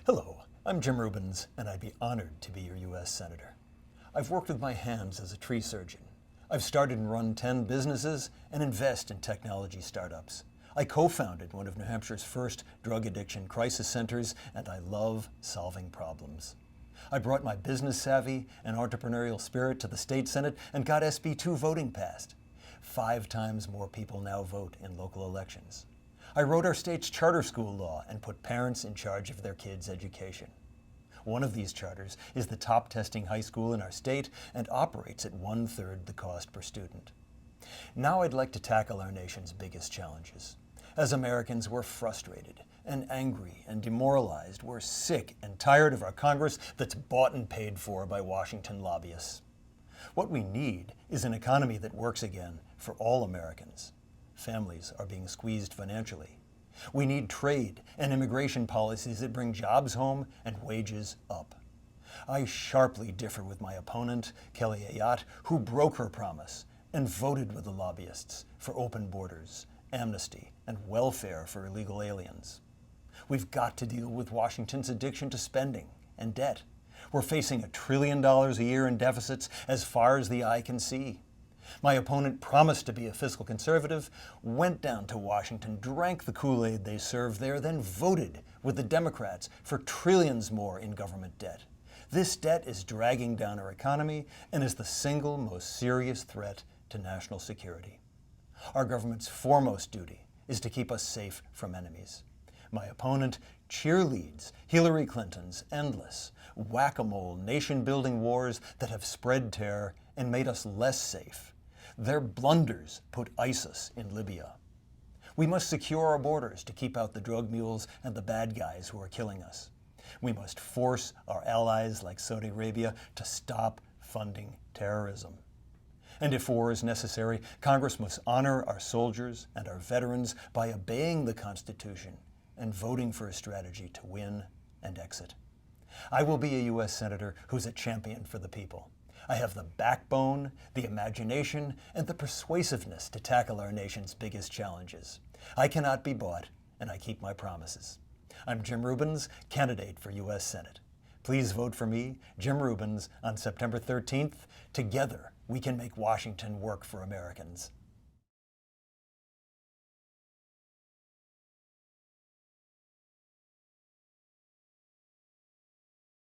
Hello, I'm Jim Rubens, and I'd be honored to be your U.S. Senator. I've worked with my hands as a tree surgeon. I've started and run 10 businesses and invest in technology startups. I co-founded one of New Hampshire's first drug addiction crisis centers, and I love solving problems. I brought my business savvy and entrepreneurial spirit to the state Senate and got SB 2 voting passed. 5 times more people now vote in local elections. I wrote our state's charter school law and put parents in charge of their kids' education. One of these charters is the top testing high school in our state and operates at 1/3 the cost per student. Now I'd like to tackle our nation's biggest challenges. As Americans, we're frustrated and angry and demoralized. We're sick and tired of our Congress that's bought and paid for by Washington lobbyists. What we need is an economy that works again for all Americans. Families are being squeezed financially. We need trade and immigration policies that bring jobs home and wages up. I sharply differ with my opponent, Kelly Ayotte, who broke her promise and voted with the lobbyists for open borders, amnesty, and welfare for illegal aliens. We've got to deal with Washington's addiction to spending and debt. We're facing $1 trillion a year in deficits as far as the eye can see. My opponent promised to be a fiscal conservative, went down to Washington, drank the Kool-Aid they served there, then voted with the Democrats for trillions more in government debt. This debt is dragging down our economy and is the single most serious threat to national security. Our government's foremost duty is to keep us safe from enemies. My opponent cheerleads Hillary Clinton's endless, whack-a-mole nation-building wars that have spread terror and made us less safe. Their blunders put ISIS in Libya. We must secure our borders to keep out the drug mules and the bad guys who are killing us. We must force our allies like Saudi Arabia to stop funding terrorism. And if war is necessary, Congress must honor our soldiers and our veterans by obeying the Constitution and voting for a strategy to win and exit. I will be a U.S. Senator who's a champion for the people. I have the backbone, the imagination, and the persuasiveness to tackle our nation's biggest challenges. I cannot be bought, and I keep my promises. I'm Jim Rubens, candidate for U.S. Senate. Please vote for me, Jim Rubens, on September 13th. Together, we can make Washington work for Americans.